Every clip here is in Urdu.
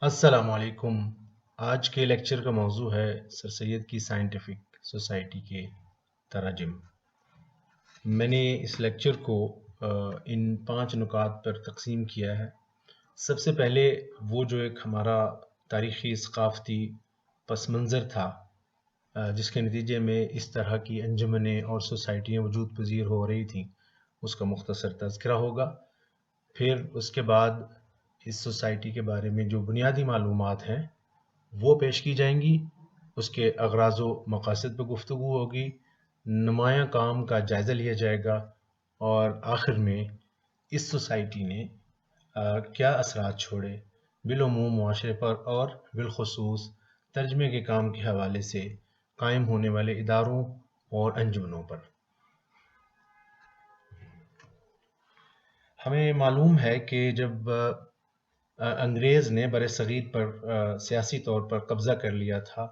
السلام علیکم۔ آج کے لیکچر کا موضوع ہے سر سید کی سائنٹیفک سوسائٹی کے تراجم۔ میں نے اس لیکچر کو ان 5 نکات پر تقسیم کیا ہے۔ سب سے پہلے وہ جو ایک ہمارا تاریخی ثقافتی پس منظر تھا جس کے نتیجے میں اس طرح کی انجمنیں اور سوسائٹیاں وجود پذیر ہو رہی تھیں، اس کا مختصر تذکرہ ہوگا۔ پھر اس کے بعد اس سوسائٹی کے بارے میں جو بنیادی معلومات ہیں وہ پیش کی جائیں گی، اس کے اغراض و مقاصد پہ گفتگو ہوگی، نمایاں کام کا جائزہ لیا جائے گا، اور آخر میں اس سوسائٹی نے کیا اثرات چھوڑے بالعموم معاشرے پر اور بالخصوص ترجمے کے کام کے حوالے سے قائم ہونے والے اداروں اور انجمنوں پر۔ ہمیں معلوم ہے کہ جب انگریز نے بر صغیر پر سیاسی طور پر قبضہ کر لیا تھا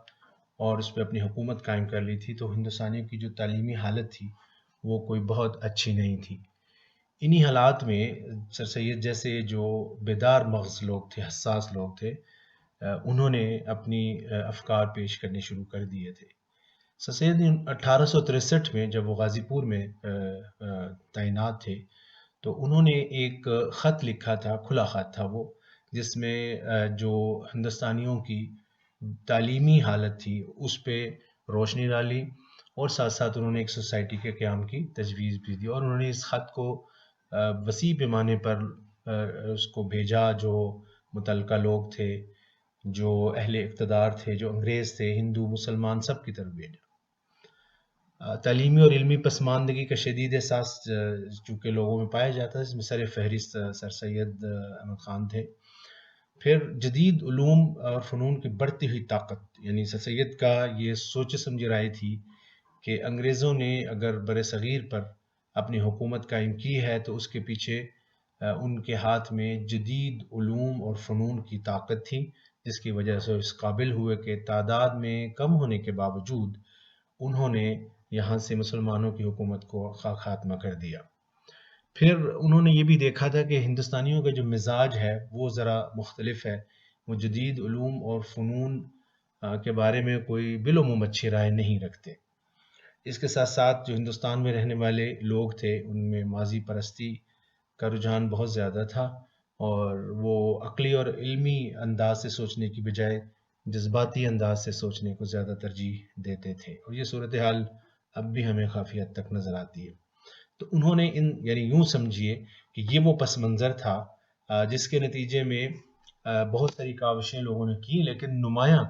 اور اس پہ اپنی حکومت قائم کر لی تھی، تو ہندوستانیوں کی جو تعلیمی حالت تھی وہ کوئی بہت اچھی نہیں تھی۔ انہی حالات میں سر سید جیسے جو بیدار مغز لوگ تھے، حساس لوگ تھے، انہوں نے اپنی افکار پیش کرنے شروع کر دیے تھے۔ سر سید نے 1863 میں جب وہ غازی پور میں تعینات تھے تو انہوں نے ایک خط لکھا تھا، کھلا خط تھا وہ، جس میں جو ہندوستانیوں کی تعلیمی حالت تھی اس پہ روشنی ڈالی، اور ساتھ ساتھ انہوں نے ایک سوسائٹی کے قیام کی تجویز بھی دی، اور انہوں نے اس خط کو وسیع پیمانے پر اس کو بھیجا۔ جو متعلقہ لوگ تھے، جو اہل اقتدار تھے، جو انگریز تھے، ہندو مسلمان، سب کی طرف بھیجا۔ تعلیمی اور علمی پسماندگی کا شدید احساس چونکہ لوگوں میں پایا جاتا ہے، اس میں سر فہرست سر سید احمد خان تھے۔ پھر جدید علوم اور فنون کی بڑھتی ہوئی طاقت، یعنی سر سید کا یہ سوچ سمجھ رائے تھی کہ انگریزوں نے اگر بر صغیر پر اپنی حکومت قائم کی ہے تو اس کے پیچھے ان کے ہاتھ میں جدید علوم اور فنون کی طاقت تھی، جس کی وجہ سے اس قابل ہوئے کہ تعداد میں کم ہونے کے باوجود انہوں نے یہاں سے مسلمانوں کی حکومت کو خاتمہ کر دیا۔ پھر انہوں نے یہ بھی دیکھا تھا کہ ہندوستانیوں کا جو مزاج ہے وہ ذرا مختلف ہے، وہ جدید علوم اور فنون کے بارے میں کوئی بالعموم اچھی رائے نہیں رکھتے۔ اس کے ساتھ ساتھ جو ہندوستان میں رہنے والے لوگ تھے ان میں ماضی پرستی کا رجحان بہت زیادہ تھا، اور وہ عقلی اور علمی انداز سے سوچنے کی بجائے جذباتی انداز سے سوچنے کو زیادہ ترجیح دیتے تھے، اور یہ صورتحال اب بھی ہمیں کافی حد تک نظر آتی ہے۔ تو انہوں نے یعنی یوں سمجھیے کہ یہ وہ پس منظر تھا جس کے نتیجے میں بہت ساری کاوشیں لوگوں نے کی، لیکن نمایاں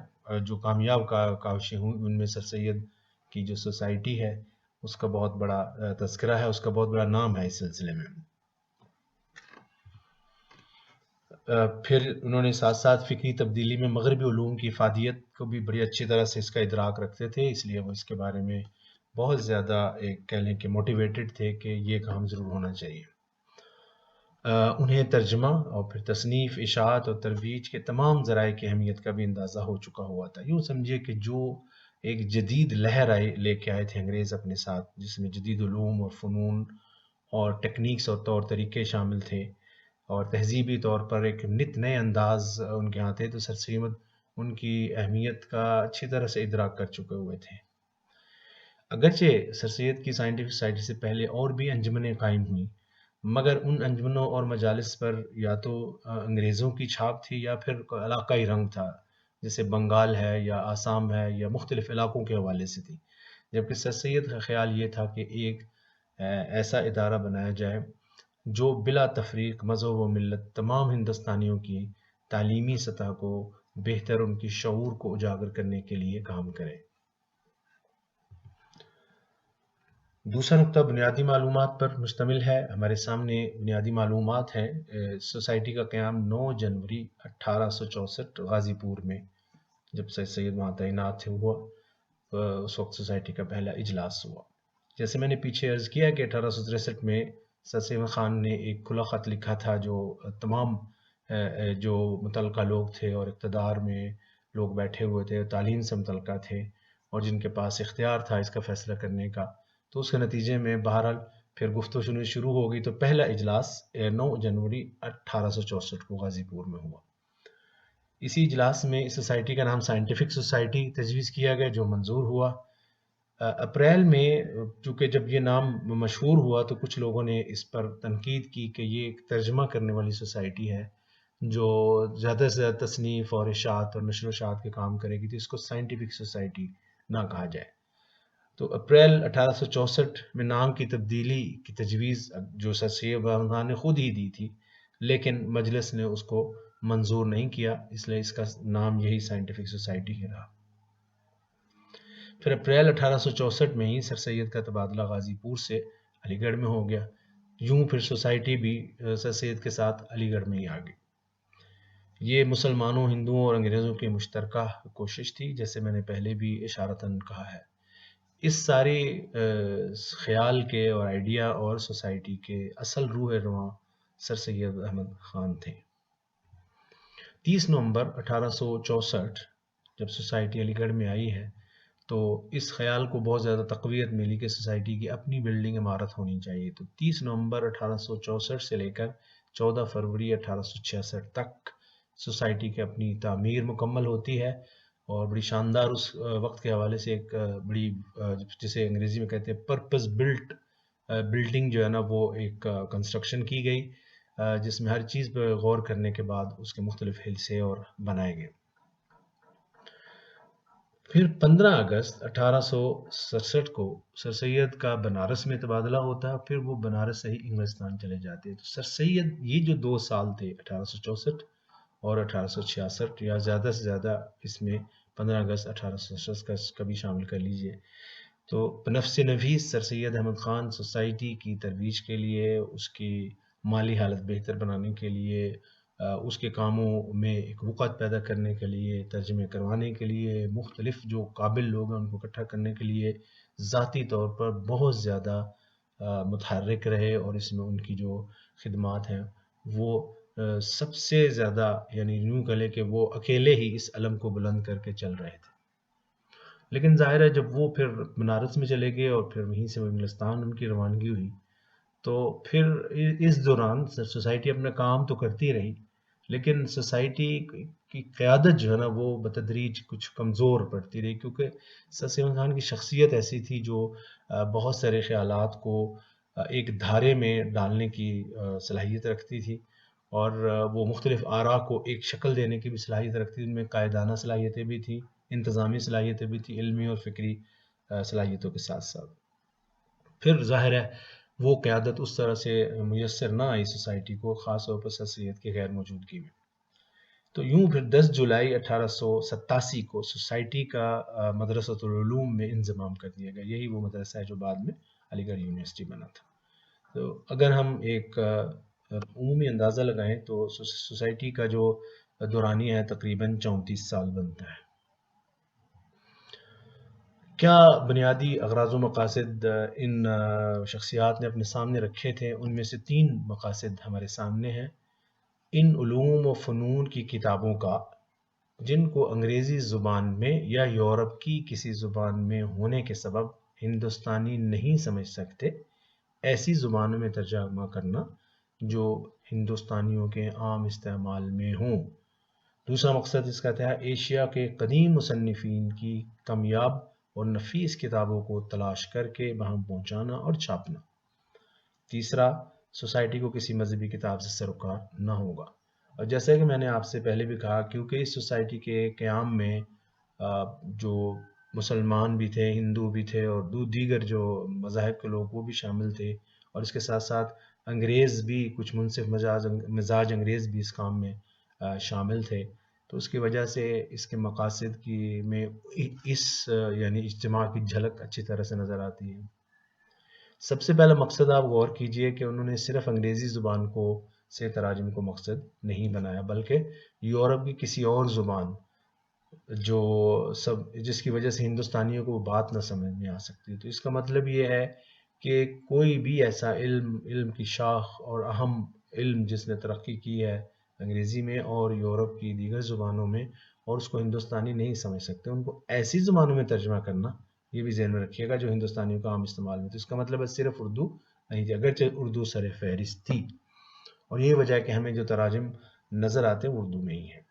جو کامیاب کاوشیں ہوئیں ان میں سر سید کی جو سوسائٹی ہے اس کا بہت بڑا تذکرہ ہے، اس کا بہت بڑا نام ہے اس سلسلے میں۔ پھر انہوں نے ساتھ ساتھ فکری تبدیلی میں مغربی علوم کی افادیت کو بھی بڑی اچھی طرح سے اس کا ادراک رکھتے تھے، اس لیے وہ اس کے بارے میں بہت زیادہ ایک کہہ لیں کہ موٹیویٹڈ تھے کہ یہ کام ضرور ہونا چاہیے۔ انہیں ترجمہ اور پھر تصنیف، اشاعت اور ترویج کے تمام ذرائع کی اہمیت کا بھی اندازہ ہو چکا ہوا تھا۔ یوں سمجھیے کہ جو ایک جدید لہر لے کے آئے تھے انگریز اپنے ساتھ، جس میں جدید علوم اور فنون اور ٹیکنیکس اور طور طریقے شامل تھے، اور تہذیبی طور پر ایک نت نئے انداز ان کے ہاں تھے، تو سر سید ان کی اہمیت کا اچھی طرح سے ادراک کر چکے ہوئے تھے۔ اگرچہ سر سید کی سائنٹیفک سوسائٹی سے پہلے اور بھی انجمنیں قائم ہوئیں، مگر ان انجمنوں اور مجالس پر یا تو انگریزوں کی چھاپ تھی یا پھر کوئی علاقائی رنگ تھا، جیسے بنگال ہے یا آسام ہے یا مختلف علاقوں کے حوالے سے تھی، جبکہ سر سید کا خیال یہ تھا کہ ایک ایسا ادارہ بنایا جائے جو بلا تفریق مذہب و ملت تمام ہندوستانیوں کی تعلیمی سطح کو بہتر، ان کی شعور کو اجاگر کرنے کے لیے کام کرے۔ دوسرا نقطہ بنیادی معلومات پر مشتمل ہے۔ ہمارے سامنے بنیادی معلومات ہیں۔ سوسائٹی کا قیام 9 جنوری 1864 غازی پور میں جب سر سید وہاں تعینات تھے ہوا، اس وقت سوسائٹی کا پہلا اجلاس ہوا۔ جیسے میں نے پیچھے عرض کیا کہ 1863 میں سر سید خان نے ایک کھلا خط لکھا تھا جو تمام جو متعلقہ لوگ تھے اور اقتدار میں لوگ بیٹھے ہوئے تھے، تعلیم سے متعلقہ تھے اور جن کے پاس اختیار تھا اس کا فیصلہ کرنے کا، تو اس کے نتیجے میں بہرحال پھر گفتگو شروع ہو گئی۔ تو پہلا اجلاس 9 جنوری 1864 کو غازی پور میں ہوا۔ اسی اجلاس میں اس سوسائٹی کا نام سائنٹیفک سوسائٹی تجویز کیا گیا، جو منظور ہوا۔ اپریل میں چونکہ جب یہ نام مشہور ہوا تو کچھ لوگوں نے اس پر تنقید کی کہ یہ ایک ترجمہ کرنے والی سوسائٹی ہے جو زیادہ سے زیادہ تصنیف اور اشاعت اور نشر و اشاعت کے کام کرے گی، تو اس کو سائنٹیفک سوسائٹی نہ کہا جائے۔ تو اپریل 1864 میں نام کی تبدیلی کی تجویز جو سر سید احمد خان نے خود ہی دی تھی، لیکن مجلس نے اس کو منظور نہیں کیا، اس لیے اس کا نام یہی سائنٹیفک سوسائٹی ہی رہا۔ پھر اپریل 1864 میں ہی سر سید کا تبادلہ غازی پور سے علی گڑھ میں ہو گیا۔ یوں پھر سوسائٹی بھی سر سید کے ساتھ علی گڑھ میں ہی آ گئی۔ یہ مسلمانوں، ہندوؤں اور انگریزوں کی مشترکہ کوشش تھی، جیسے میں نے پہلے بھی اشارتاً کہا ہے۔ اس سارے خیال کے اور آئیڈیا اور سوسائٹی کے اصل روح رواں سر سید احمد خان تھے۔ 30 نومبر 1864 جب سوسائٹی علی گڑھ میں آئی ہے تو اس خیال کو بہت زیادہ تقویت ملی کہ سوسائٹی کی اپنی بلڈنگ عمارت ہونی چاہیے۔ تو 30 نومبر 1864 سے لے کر 14 فروری 1866 تک سوسائٹی کی اپنی تعمیر مکمل ہوتی ہے، اور بڑی شاندار اس وقت کے حوالے سے ایک بڑی جسے انگریزی میں کہتے ہیں پرپز بلٹ بلڈنگ جو ہے نا، وہ ایک کنسٹرکشن کی گئی، جس میں ہر چیز پر غور کرنے کے بعد اس کے مختلف حصے اور بنائے گئے۔ پھر 15 اگست 1867 کو سر سید کا بنارس میں تبادلہ ہوتا ہے، پھر وہ بنارس سے ہی انگلستان چلے جاتے ہیں۔ تو سر سید یہ جو 2 سال تھے 1864 اور 1866، یا زیادہ سے زیادہ اس میں 15 اگست 1867 کا بھی شامل کر لیجئے، تو بنفس نفیس سر سید احمد خان سوسائٹی کی ترویج کے لیے، اس کی مالی حالت بہتر بنانے کے لیے، اس کے کاموں میں ایک وقت پیدا کرنے کے لیے، ترجمے کروانے کے لیے، مختلف جو قابل لوگ ہیں ان کو اکٹھا کرنے کے لیے ذاتی طور پر بہت زیادہ متحرک رہے، اور اس میں ان کی جو خدمات ہیں وہ سب سے زیادہ، یعنی یوں کہہ لیں کہ وہ اکیلے ہی اس علم کو بلند کر کے چل رہے تھے۔ لیکن ظاہر ہے جب وہ پھر بنارس میں چلے گئے اور پھر وہیں سے انگلستان ان کی روانگی ہوئی، تو پھر اس دوران سوسائٹی اپنا کام تو کرتی رہی، لیکن سوسائٹی کی قیادت جو ہے نا وہ بتدریج کچھ کمزور پڑتی رہی، کیونکہ سر سید خان کی شخصیت ایسی تھی جو بہت سارے خیالات کو ایک دھارے میں ڈالنے کی صلاحیت رکھتی تھی، اور وہ مختلف آراء کو ایک شکل دینے کی بھی صلاحیت رکھتی تھی۔ ان میں قائدانہ صلاحیتیں بھی تھیں، انتظامی صلاحیتیں بھی تھیں، علمی اور فکری صلاحیتوں کے ساتھ ساتھ۔ پھر ظاہر ہے وہ قیادت اس طرح سے میسر نہ آئی سوسائٹی کو، خاص طور پر سر سید کی غیر موجودگی میں۔ تو یوں پھر 10 جولائی 1887 کو سوسائٹی کا مدرسۃ العلوم میں انضمام کر دیا گیا۔ یہی وہ مدرسہ ہے جو بعد میں علی گڑھ یونیورسٹی بنا تھا۔ تو اگر ہم ایک عمومی اندازہ لگائیں تو سوسائٹی کا جو دورانیہ ہے تقریباً 34 سال بنتا ہے۔ کیا بنیادی اغراض و مقاصد ان شخصیات نے اپنے سامنے رکھے تھے؟ ان میں سے 3 مقاصد ہمارے سامنے ہیں۔ ان علوم و فنون کی کتابوں کا جن کو انگریزی زبان میں یا یورپ کی کسی زبان میں ہونے کے سبب ہندوستانی نہیں سمجھ سکتے، ایسی زبانوں میں ترجمہ کرنا جو ہندوستانیوں کے عام استعمال میں ہوں۔ دوسرا مقصد اس کا تھا ایشیا کے قدیم مصنفین کی کامیاب اور نفیس کتابوں کو تلاش کر کے وہاں پہنچانا اور چھاپنا۔ تیسرا، سوسائٹی کو کسی مذہبی کتاب سے سروکار نہ ہوگا۔ اور جیسا کہ میں نے آپ سے پہلے بھی کہا، کیونکہ اس سوسائٹی کے قیام میں جو مسلمان بھی تھے، ہندو بھی تھے، اور دیگر جو مذاہب کے لوگ وہ بھی شامل تھے، اور اس کے ساتھ ساتھ انگریز بھی، کچھ منصف مزاج انگریز بھی اس کام میں شامل تھے، تو اس کی وجہ سے اس کے مقاصد میں اس یعنی اجتماع کی جھلک اچھی طرح سے نظر آتی ہے۔ سب سے پہلا مقصد آپ غور کیجئے کہ انہوں نے صرف انگریزی زبان سے تراجم کو مقصد نہیں بنایا، بلکہ یورپ کی کسی اور زبان جس کی وجہ سے ہندوستانیوں کو وہ بات نہ سمجھ میں آ سکتی۔ تو اس کا مطلب یہ ہے کہ کوئی بھی ایسا علم کی شاخ اور اہم علم جس نے ترقی کی ہے انگریزی میں اور یورپ کی دیگر زبانوں میں، اور اس کو ہندوستانی نہیں سمجھ سکتے، ان کو ایسی زبانوں میں ترجمہ کرنا، یہ بھی ذہن میں رکھیے گا جو ہندوستانیوں کا عام استعمال میں۔ تو اس کا مطلب ہے صرف اردو نہیں تھی، اگرچہ اردو سر فہرست تھی، اور یہ وجہ ہے کہ ہمیں جو تراجم نظر آتے ہیں وہ اردو میں ہی ہیں۔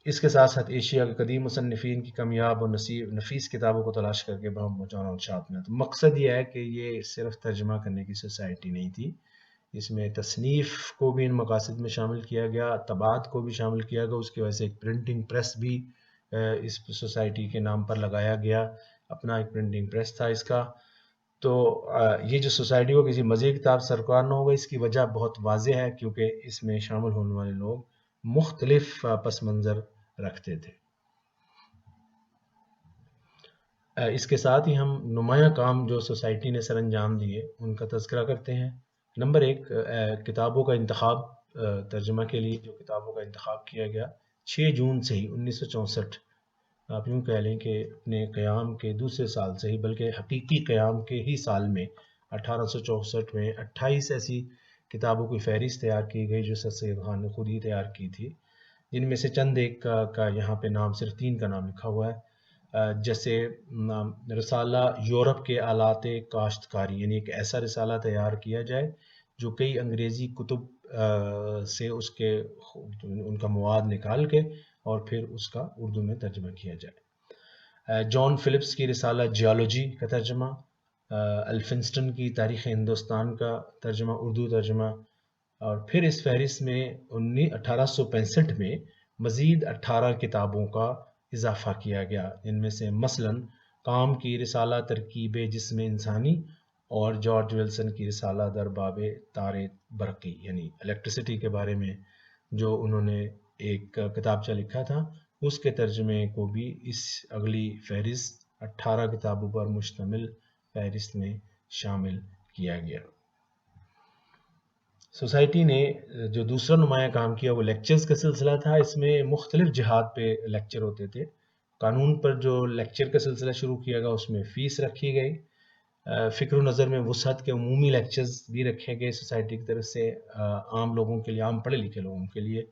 اس کے ساتھ ساتھ ایشیا کے قدیم مصنفین کی کامیاب اور نفیس کتابوں کو تلاش کر کے ہم پہنچانا اور چھاپنا. تو مقصد یہ ہے کہ یہ صرف ترجمہ کرنے کی سوسائٹی نہیں تھی، اس میں تصنیف کو بھی ان مقاصد میں شامل کیا گیا، طباعت کو بھی شامل کیا گیا. اس کی وجہ سے ایک پرنٹنگ پریس بھی اس سوسائٹی کے نام پر لگایا گیا، اپنا ایک پرنٹنگ پریس تھا اس کا. تو یہ جو سوسائٹی کو کسی مزے کتاب سرکار نہ ہوگا، اس کی وجہ بہت واضح ہے، کیونکہ اس میں شامل ہونے والے لوگ مختلف پس منظر رکھتے تھے. اس کے ساتھ ہی ہم نمایاں کام جو سوسائٹی نے سر انجام دیے ان کا تذکرہ کرتے ہیں. نمبر 1، کتابوں کا انتخاب. ترجمہ کے لیے جو کتابوں کا انتخاب کیا گیا 6 جون سے ہی 1964، آپ یوں کہہ لیں کہ اپنے قیام کے دوسرے سال سے ہی، بلکہ حقیقی قیام کے ہی سال میں 1864 میں 28 ایسی کتابوں کی فہرست تیار کی گئی جو سر سید خان نے خود ہی تیار کی تھی، جن میں سے چند ایک کا یہاں پہ نام، صرف 3 کا نام لکھا ہوا ہے. جیسے رسالہ یورپ کے آلات کاشتکاری، یعنی ایک ایسا رسالہ تیار کیا جائے جو کئی انگریزی کتب سے ان کا مواد نکال کے اور پھر اس کا اردو میں ترجمہ کیا جائے. جان فلپس کی رسالہ جیولوجی کا ترجمہ، الفنسٹن کی تاریخ ہندوستان کا ترجمہ، اردو ترجمہ. اور پھر اس فہرست میں 1865 میں مزید 18 کتابوں کا اضافہ کیا گیا، جن میں سے مثلاً کام کی رسالہ ترکیب جسم انسانی اور جارج ولسن کی رسالہ در باب تار برقی، یعنی الیکٹریسٹی کے بارے میں جو انہوں نے ایک کتابچہ لکھا تھا، اس کے ترجمے کو بھی اس اگلی فہرست 18 کتابوں پر مشتمل فہرست میں شامل کیا گیا. سوسائٹی نے جو دوسرا نمایاں کام کیا وہ لیکچرز کا سلسلہ تھا. اس میں مختلف جہات پہ لیکچر ہوتے تھے. قانون پر جو لیکچر کا سلسلہ شروع کیا گیا اس میں فیس رکھی گئی. فکر و نظر میں وسعت کے عمومی لیکچرز بھی رکھے گئے سوسائٹی کی طرف سے، عام لوگوں کے لیے، عام پڑھے لکھے لوگوں کے لیے.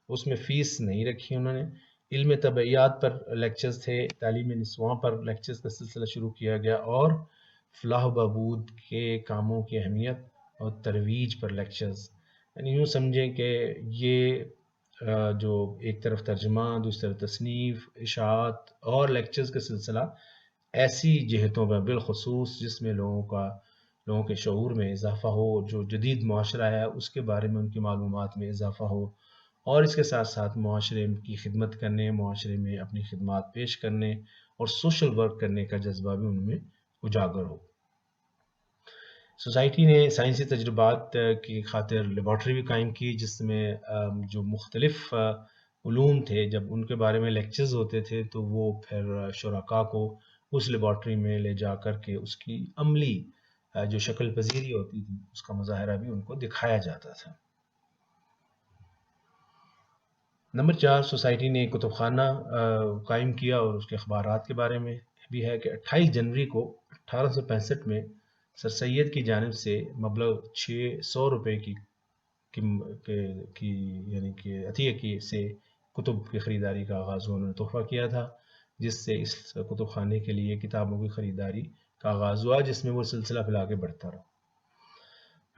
اس میں فیس نہیں رکھی انہوں نے. علم طبعیات پر لیکچرز تھے، تعلیم نسواں پر لیکچرز کا سلسلہ شروع کیا گیا، اور فلاح و بہبود کے کاموں کی اہمیت اور ترویج پر لیکچرز. یعنی یوں سمجھیں کہ یہ جو ایک طرف ترجمہ، دوسری طرف تصنیف، اشاعت اور لیکچرز کا سلسلہ ایسی جہتوں پر بالخصوص جس میں لوگوں کے شعور میں اضافہ ہو، جو جدید معاشرہ ہے اس کے بارے میں ان کی معلومات میں اضافہ ہو، اور اس کے ساتھ ساتھ معاشرے کی خدمت کرنے، معاشرے میں اپنی خدمات پیش کرنے اور سوشل ورک کرنے کا جذبہ بھی ان میں اجاگر ہو. سوسائٹی نے سائنسی تجربات کی خاطر لیبارٹری بھی قائم کی، جس میں جو مختلف علوم تھے جب ان کے بارے میں لیکچرز ہوتے تھے تو وہ پھر شرکاء کو اس لیبارٹری میں لے جا کر کے اس کی عملی جو شکل پذیری ہوتی تھی اس کا مظاہرہ بھی ان کو دکھایا جاتا تھا. نمبر 4، سوسائٹی نے کتب خانہ قائم کیا، اور اس کے اخبارات کے بارے میں بھی ہے کہ 28 جنوری کو 1865 میں سر سید کی جانب سے مبلغ 600 روپے کی یعنی کہ عطیہ سے کتب کی خریداری کا آغاز ہوا. انہوں نے تحفہ کیا تھا جس سے اس کتب خانے کے لیے کتابوں کی خریداری کا آغاز ہوا، جس میں وہ سلسلہ پھر آگے بڑھتا رہا.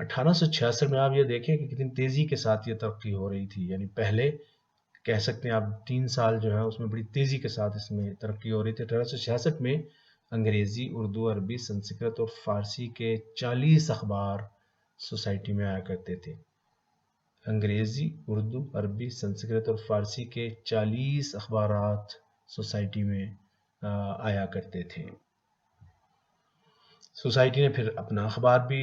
1866 میں آپ یہ دیکھیں کہ کتنی تیزی کے ساتھ یہ ترقی ہو رہی تھی. یعنی پہلے کہہ سکتے ہیں آپ 3 سال جو ہے اس میں بڑی تیزی کے ساتھ اس میں ترقی ہو رہی تھی. 1866 میں انگریزی، اردو، عربی، سنسکرت اور فارسی کے 40 اخبار سوسائٹی میں آیا کرتے تھے. انگریزی، اردو، عربی، سنسکرت اور فارسی کے 40 اخبارات سوسائٹی میں آیا کرتے تھے. سوسائٹی نے پھر اپنا اخبار بھی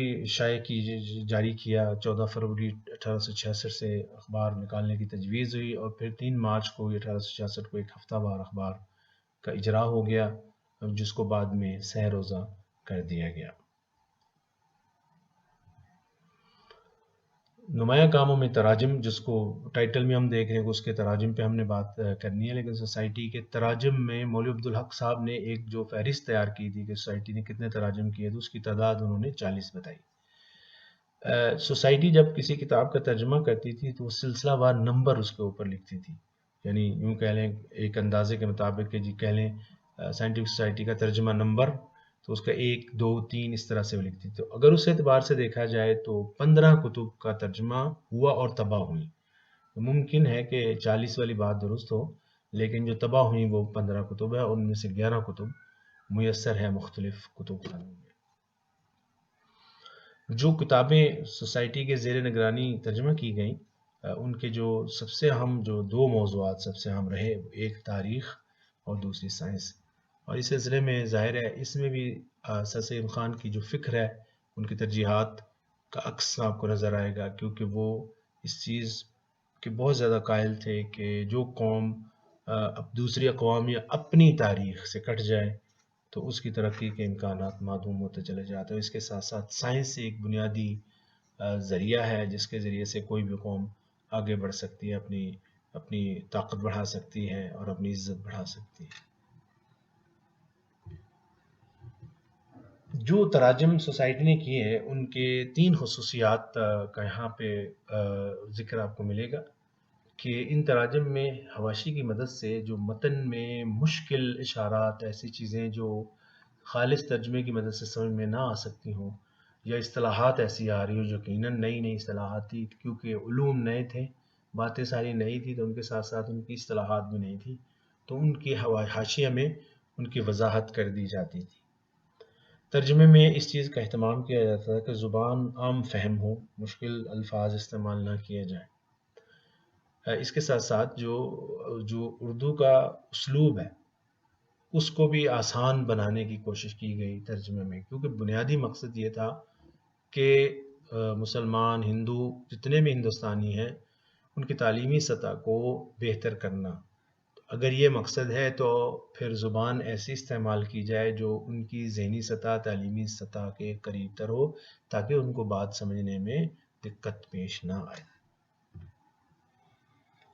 جاری کیا. 14 فروری 1866 سے اخبار نکالنے کی تجویز ہوئی، اور پھر 3 مارچ کو 1866 کو ایک ہفتہ وار اخبار کا اجرا ہو گیا، جس کو بعد میں سہ روزہ کر دیا گیا. نمایاں کاموں میں تراجم، جس کو ٹائٹل میں ہم دیکھ رہے ہیں اس کے تراجم پہ ہم نے بات کرنی ہے، لیکن سوسائٹی کے تراجم میں مولوی عبدالحق صاحب نے ایک جو فہرست تیار کی تھی کہ سوسائٹی نے کتنے تراجم کیے تو اس کی تعداد انہوں نے 40 بتائی. سوسائٹی جب کسی کتاب کا ترجمہ کرتی تھی تو وہ سلسلہ وار نمبر اس کے اوپر لکھتی تھی. یعنی یوں کہہ لیں ایک اندازے کے مطابق کہ کہہ لیں سائنٹیفک سوسائٹی کا ترجمہ نمبر، تو اس کا 1، 2، 3 اس طرح سے وہ لکھتی. تو اگر اس اعتبار سے دیکھا جائے تو 15 کتب کا ترجمہ ہوا اور تباہ ہوئی. ممکن ہے کہ 40 والی بات درست ہو، لیکن جو تباہ ہوئیں وہ 15 کتب ہے، ان میں سے 11 کتب میسر ہے مختلف کتب خانوں میں۔ جو کتابیں سوسائٹی کے زیر نگرانی ترجمہ کی گئیں، ان کے جو سب سے اہم جو دو موضوعات سب سے اہم رہے، ایک تاریخ اور دوسری سائنس۔ اور اس سلسلے میں ظاہر ہے اس میں بھی سر سید خان کی جو فکر ہے، ان کی ترجیحات کا عکس آپ کو نظر آئے گا، کیونکہ وہ اس چیز کے بہت زیادہ قائل تھے کہ جو قوم اب دوسری اقوام یا اپنی تاریخ سے کٹ جائے تو اس کی ترقی کے امکانات معدوم ہوتے چلے جاتے ہیں۔ اس کے ساتھ ساتھ سائنس ایک بنیادی ذریعہ ہے جس کے ذریعے سے کوئی بھی قوم آگے بڑھ سکتی ہے، اپنی طاقت بڑھا سکتی ہے اور اپنی عزت بڑھا سکتی ہے۔ جو تراجم سوسائٹی نے کیے ہیں ان کے 3 خصوصیات کا یہاں پہ ذکر آپ کو ملے گا کہ ان تراجم میں حواشی کی مدد سے جو متن میں مشکل اشارات، ایسی چیزیں جو خالص ترجمے کی مدد سے سمجھ میں نہ آ سکتی ہوں، یا اصطلاحات ایسی آ رہی ہوں جو یقیناً نئی اصطلاحات تھی، کیونکہ علوم نئے تھے، باتیں ساری نئی تھی، تو ان کے ساتھ ساتھ ان کی اصطلاحات بھی نئی تھی، تو ان کی حاشیہ میں ان کی وضاحت کر دی جاتی تھی۔ ترجمے میں اس چیز کا اہتمام کیا جاتا ہے کہ زبان عام فہم ہو، مشکل الفاظ استعمال نہ کیے جائیں۔ اس کے ساتھ ساتھ جو اردو کا اسلوب ہے اس کو بھی آسان بنانے کی کوشش کی گئی ترجمے میں، کیونکہ بنیادی مقصد یہ تھا کہ مسلمان، ہندو، جتنے بھی ہندوستانی ہیں ان کی تعلیمی سطح کو بہتر کرنا۔ اگر یہ مقصد ہے تو پھر زبان ایسی استعمال کی جائے جو ان کی ذہنی سطح، تعلیمی سطح کے قریب تر ہو، تاکہ ان کو بات سمجھنے میں دقت پیش نہ آئے۔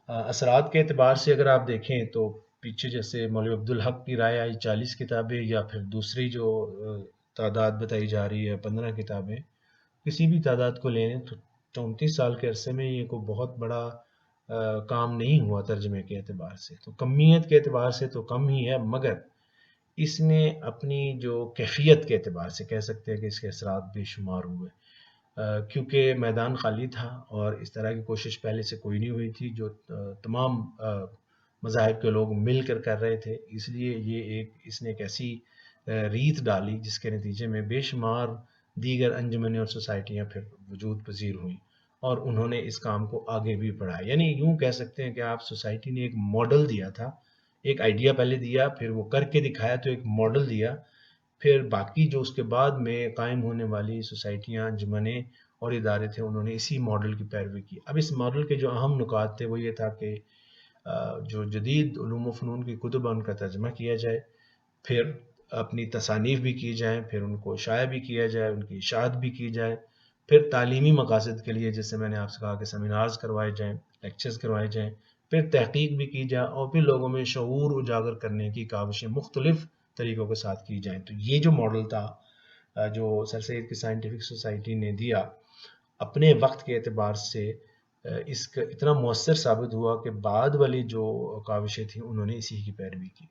اثرات کے اعتبار سے اگر آپ دیکھیں تو پیچھے جیسے مولوی عبدالحق کی رائے آئی 40 کتابیں، یا پھر دوسری جو تعداد بتائی جا رہی ہے 15 کتابیں، کسی بھی تعداد کو لیں تو 34 سال کے عرصے میں یہ کوئی بہت بڑا کام نہیں ہوا ترجمے کے اعتبار سے، تو کمیت کے اعتبار سے تو کم ہی ہے، مگر اس نے اپنی جو کیفیت کے اعتبار سے کہہ سکتے ہیں کہ اس کے اثرات بے شمار ہوئے، کیونکہ میدان خالی تھا اور اس طرح کی کوشش پہلے سے کوئی نہیں ہوئی تھی جو تمام مذاہب کے لوگ مل کر رہے تھے، اس لیے اس نے ایک ایسی ریت ڈالی جس کے نتیجے میں بے شمار دیگر انجمنیں اور سوسائٹیاں پھر وجود پذیر ہوئیں، اور انہوں نے اس کام کو آگے بھی بڑھایا۔ یعنی یوں کہہ سکتے ہیں کہ آپ سوسائٹی نے ایک ماڈل دیا تھا، ایک آئیڈیا پہلے دیا، پھر وہ کر کے دکھایا تو ایک ماڈل دیا، پھر باقی جو اس کے بعد میں قائم ہونے والی سوسائٹیاں، انجمنیں اور ادارے تھے، انہوں نے اسی ماڈل کی پیروی کی۔ اب اس ماڈل کے جو اہم نکات تھے وہ یہ تھا کہ جو جدید علوم و فنون کی کتب ان کا ترجمہ کیا جائے، پھر اپنی تصانیف بھی کی جائیں، پھر ان کو شائع بھی کیا جائے، ان کی اشاعت بھی کی جائے، پھر تعلیمی مقاصد کے لیے جیسے میں نے آپ سے کہا کہ سیمینارز کروائے جائیں، لیکچرز کروائے جائیں، پھر تحقیق بھی کی جائے، اور پھر لوگوں میں شعور اجاگر کرنے کی کاوشیں مختلف طریقوں کے ساتھ کی جائیں۔ تو یہ جو ماڈل تھا جو سر سید کی سائنٹیفک سوسائٹی نے دیا، اپنے وقت کے اعتبار سے اس کا اتنا مؤثر ثابت ہوا کہ بعد والی جو کاوشیں تھیں انہوں نے اسی کی پیروی کی۔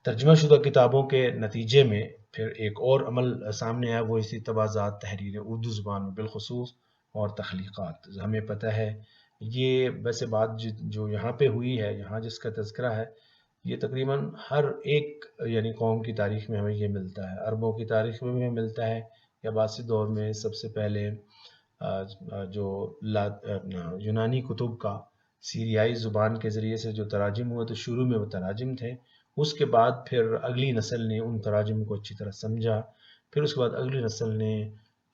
ترجمہ شدہ کتابوں کے نتیجے میں پھر ایک اور عمل سامنے آیا، وہ اسی تبادلات تحریر اردو زبان میں بالخصوص اور تخلیقات۔ ہمیں پتہ ہے یہ ویسے بات جو یہاں پہ ہوئی ہے، یہاں جس کا تذکرہ ہے، یہ تقریباً ہر ایک یعنی قوم کی تاریخ میں ہمیں یہ ملتا ہے، عربوں کی تاریخ میں بھی ہمیں ملتا ہے، یا عباسی دور میں سب سے پہلے جو یونانی کتب کا سیریائی زبان کے ذریعے سے جو تراجم ہوئے، تو شروع میں وہ تراجم تھے، اس کے بعد پھر اگلی نسل نے ان تراجم کو اچھی طرح سمجھا، پھر اس کے بعد اگلی نسل نے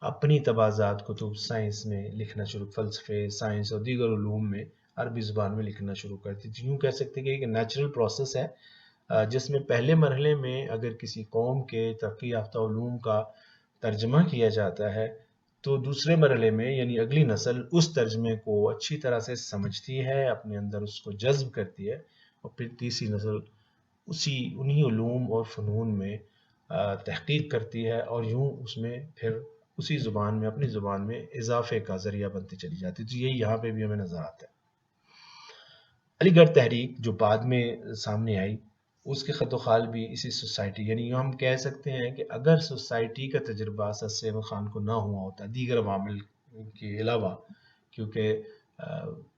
اپنی تبادلات کتب سائنس میں لکھنا شروع، فلسفے، سائنس اور دیگر علوم میں عربی زبان میں لکھنا شروع کر دی۔ یوں کہہ سکتے کہ ایک نیچرل پروسیس ہے جس میں پہلے مرحلے میں اگر کسی قوم کے ترقی یافتہ علوم کا ترجمہ کیا جاتا ہے تو دوسرے مرحلے میں یعنی اگلی نسل اس ترجمے کو اچھی طرح سے سمجھتی ہے، اپنے اندر اس کو جذب کرتی ہے، اور پھر تیسری نسل انہی علوم اور فنون میں تحقیق کرتی ہے، اور یوں اس میں پھر اسی زبان میں، اپنی زبان میں اضافے کا ذریعہ بنتی چلی جاتی ہے۔ تو یہی یہاں پہ بھی ہمیں نظر آتا ہے۔ علی گڑھ تحریک جو بعد میں سامنے آئی، اس کے خط و خال بھی اسی سوسائٹی، یعنی ہم کہہ سکتے ہیں کہ اگر سوسائٹی کا تجربہ سر سید خان کو نہ ہوا ہوتا، دیگر عوامل کے علاوہ، کیونکہ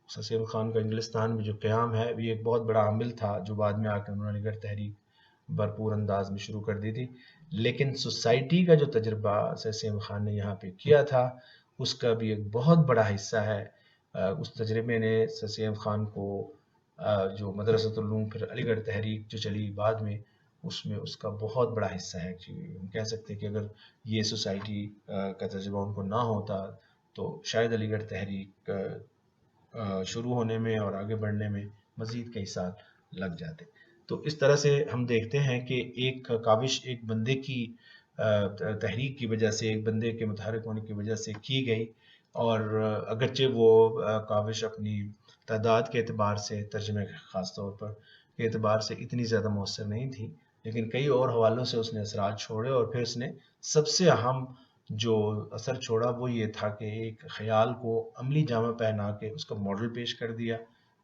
سر سید خان کا انگلستان میں جو قیام ہے یہ ایک بہت بڑا عامل تھا جو بعد میں آ کر انہوں نے علی گڑھ تحریک بھرپور انداز میں شروع کر دی تھی. لیکن سوسائٹی کا جو تجربہ سر سید خان نے یہاں پہ کیا تھا اس کا بھی ایک بہت بڑا حصہ ہے. اس تجربے نے سر سید خان کو جو مدرسۃ العلوم پھر علی گڑھ تحریک جو چلی بعد میں اس کا بہت بڑا حصہ ہے. ہم کہہ سکتے ہیں کہ اگر یہ سوسائٹی کا تجربہ ان کو نہ ہوتا تو شاید علی گڑھ تحریک شروع ہونے میں اور آگے بڑھنے میں مزید کئی سال لگ جاتے. تو اس طرح سے ہم دیکھتے ہیں کہ ایک کاوش ایک بندے کی تحریک کی وجہ سے، ایک بندے کے متحرک ہونے کی وجہ سے کی گئی، اور اگرچہ وہ کاوش اپنی تعداد کے اعتبار سے، ترجمے خاص طور پر کے اعتبار سے اتنی زیادہ مؤثر نہیں تھی، لیکن کئی اور حوالوں سے اس نے اثرات چھوڑے. اور پھر اس نے سب سے اہم جو اثر چھوڑا وہ یہ تھا کہ ایک خیال کو عملی جامہ پہنا کے اس کا ماڈل پیش کر دیا،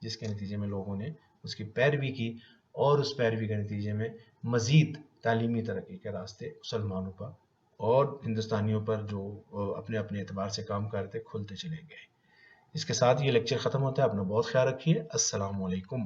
جس کے نتیجے میں لوگوں نے اس کی پیروی کی، اور اس پیروی کے نتیجے میں مزید تعلیمی ترقی کے راستے مسلمانوں پر اور ہندوستانیوں پر جو اپنے اپنے اعتبار سے کام کرتے کھلتے چلے گئے. اس کے ساتھ یہ لیکچر ختم ہوتا ہے. اپنا بہت خیال رکھیے. السلام علیکم.